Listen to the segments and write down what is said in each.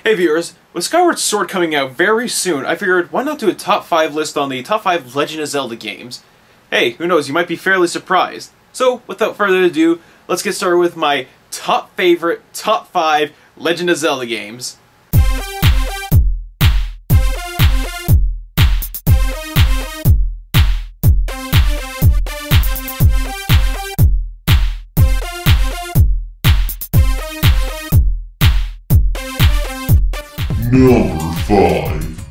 Hey viewers, with Skyward Sword coming out very soon, I figured why not do a top 5 list on the top 5 Legend of Zelda games? Hey, who knows, you might be fairly surprised. So, without further ado, let's get started with my top 5 Legend of Zelda games. Number 5.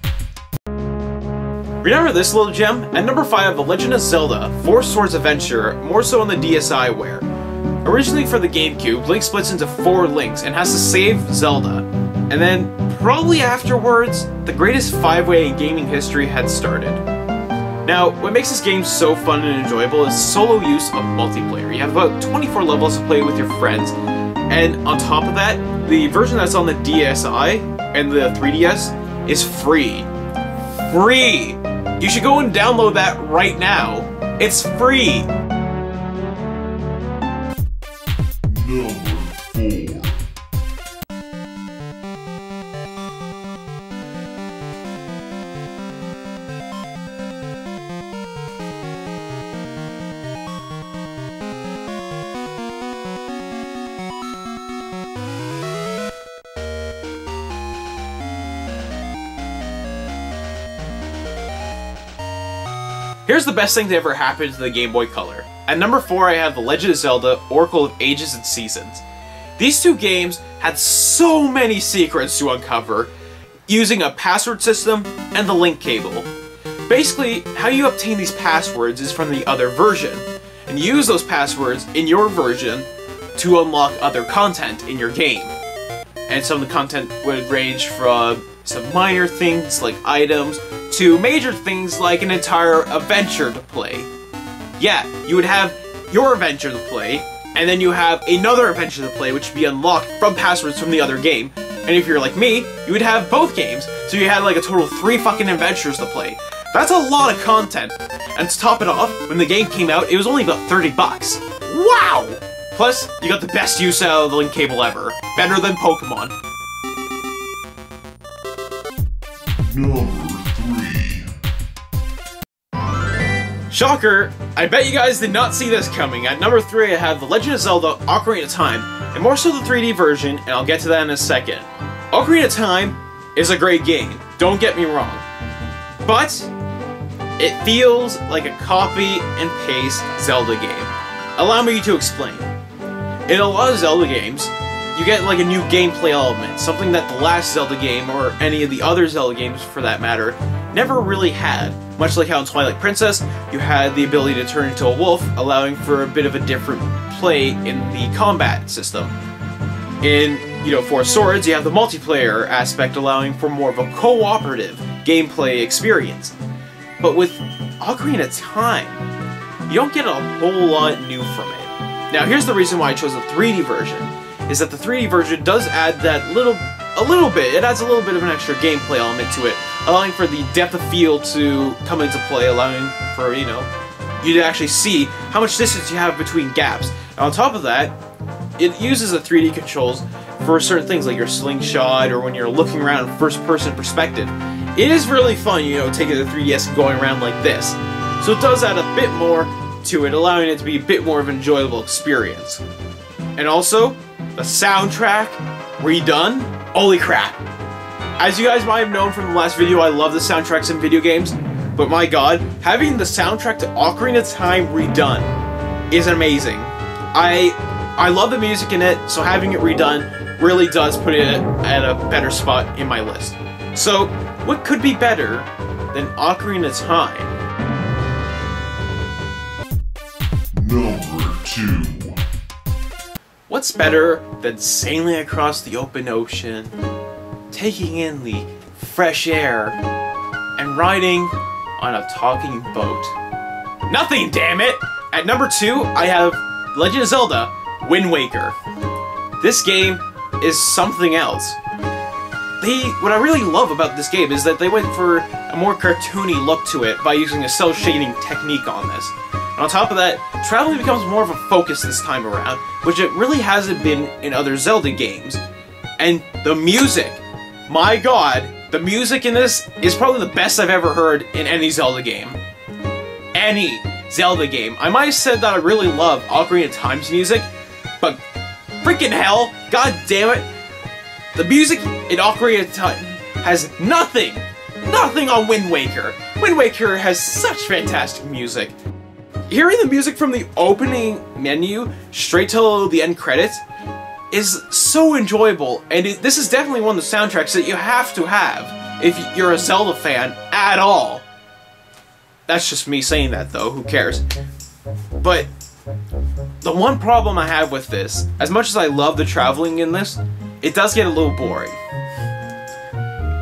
Remember this little gem? At number 5, The Legend of Zelda, Four Swords Adventure, more so on the DSiWare. Originally for the GameCube, Link splits into 4 Links and has to save Zelda. And then, probably afterwards, the greatest 5-way in gaming history had started. Now, what makes this game so fun and enjoyable is solo use of multiplayer. You have about 24 levels to play with your friends, and on top of that, the version that's on the DSi and the 3DS is free. Free! You should go and download that right now. It's free! Number 4. Here's the best thing to ever happen to the Game Boy Color. At number 4 I have The Legend of Zelda, Oracle of Ages and Seasons. These two games had so many secrets to uncover, using a password system and the link cable. Basically, how you obtain these passwords is from the other version, and use those passwords in your version to unlock other content in your game. And some of the content would range from some minor things like items, to major things like an entire adventure to play. Yeah, you would have your adventure to play, and then you have another adventure to play which would be unlocked from passwords from the other game. And if you're like me, you would have both games, so you had like a total of 3 fucking adventures to play. That's a lot of content. And to top it off, when the game came out, it was only about 30 bucks. Wow! Plus, you got the best use out of the link cable ever. Better than Pokemon. Number 3. Shocker! I bet you guys did not see this coming. At number 3 I have The Legend of Zelda Ocarina of Time, and more so the 3D version, and I'll get to that in a second. Ocarina of Time is a great game, don't get me wrong. But, it feels like a copy and paste Zelda game. Allow me to explain. In a lot of Zelda games, you get like a new gameplay element, something that the last Zelda game, or any of the other Zelda games for that matter, never really had. Much like how in Twilight Princess, you had the ability to turn into a wolf, allowing for a bit of a different play in the combat system. In, Four Swords, you have the multiplayer aspect, allowing for more of a cooperative gameplay experience. But with Ocarina of Time, you don't get a whole lot new from it. Now here's the reason why I chose the 3D version, is that the 3D version does add that a little bit, it adds a little bit of an extra gameplay element to it, allowing for the depth of field to come into play, allowing for, you to actually see how much distance you have between gaps. And on top of that, it uses the 3D controls for certain things like your slingshot, or when you're looking around in first-person perspective. It is really fun, taking the 3DS and going around like this. So it does add a bit more to it, allowing it to be a bit more of an enjoyable experience. And also, the soundtrack redone? Holy crap! As you guys might have known from the last video, I love the soundtracks in video games, but my god, having the soundtrack to Ocarina of Time redone is amazing. I love the music in it, so having it redone really does put it at a better spot in my list. So, what could be better than Ocarina of Time? Number 2. What's better than sailing across the open ocean, taking in the fresh air, and riding on a talking boat? Nothing, damn it! At number 2, I have Legend of Zelda Windwaker. This game is something else. What I really love about this game is that they went for a more cartoony look to it by using a cell shading technique on this. And on top of that, traveling becomes more of a focus this time around, which it really hasn't been in other Zelda games. And the music! My god, the music in this is probably the best I've ever heard in any Zelda game. Any Zelda game. I might have said that I really love Ocarina of Time's music, but freaking hell, god damn it, the music in Ocarina of Time has nothing on Wind Waker. Wind Waker has such fantastic music. Hearing the music from the opening menu straight till the end credits is so enjoyable, and this is definitely one of the soundtracks that you have to have if you're a Zelda fan at all. That's just me saying that though, who cares? But the one problem I have with this, as much as I love the traveling in this, it does get a little boring.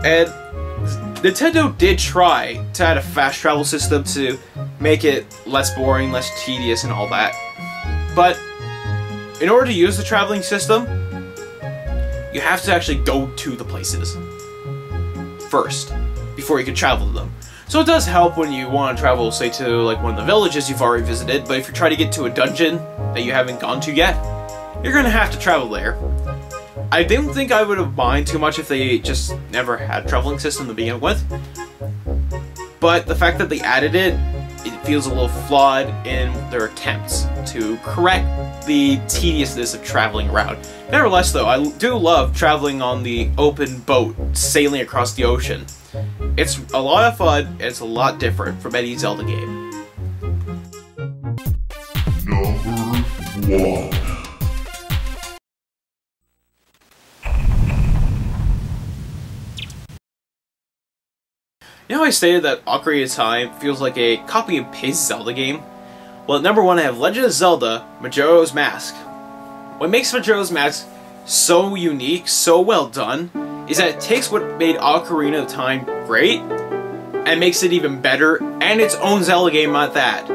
And Nintendo did try to add a fast travel system to make it less boring, less tedious and all that. But in order to use the traveling system, you have to actually go to the places first, before you can travel to them. So it does help when you want to travel, say, to like one of the villages you've already visited, but if you're trying to get to a dungeon that you haven't gone to yet, you're going to have to travel there. I didn't think I would have minded too much if they just never had a traveling system to begin with, but the fact that they added it, it feels a little flawed in their attempts to correct the tediousness of traveling around. Nevertheless though, I do love traveling on the open boat, sailing across the ocean. It's a lot of fun, and it's a lot different from any Zelda game. Number 1. You know how I stated that Ocarina of Time feels like a copy and paste Zelda game? Well, at number 1 I have Legend of Zelda, Majora's Mask. What makes Majora's Mask so unique, so well done, is that it takes what made Ocarina of Time great, and makes it even better, and its own Zelda game at that.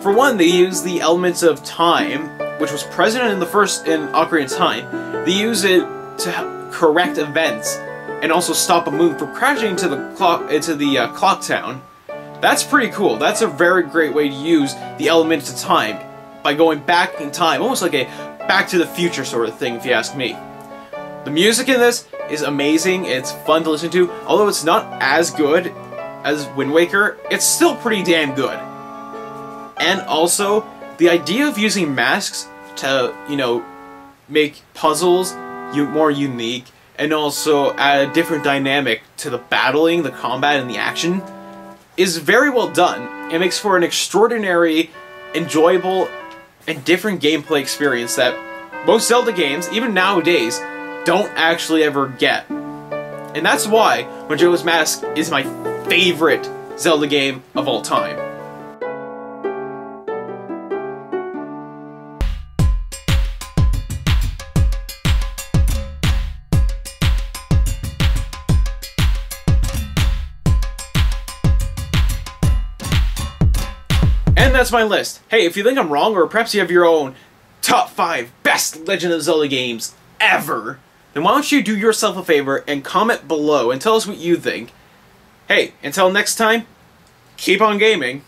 For one, they use the elements of time, which was present in Ocarina of Time. They use it to correct events, and also stop a moon from crashing into the clock town. That's pretty cool. That's a very great way to use the elements of time by going back in time, almost like a Back to the Future sort of thing, if you ask me. The music in this is amazing. It's fun to listen to. Although it's not as good as Wind Waker, it's still pretty damn good. And also, the idea of using masks to, make puzzles more unique, and also add a different dynamic to the battling, the combat, and the action, is very well done. It makes for an extraordinary, enjoyable, and different gameplay experience that most Zelda games, even nowadays, don't actually ever get. And that's why Majora's Mask is my favorite Zelda game of all time. And that's my list. Hey, if you think I'm wrong, or perhaps you have your own top 5 best Legend of Zelda games ever, then why don't you do yourself a favor and comment below and tell us what you think. Hey, until next time, keep on gaming.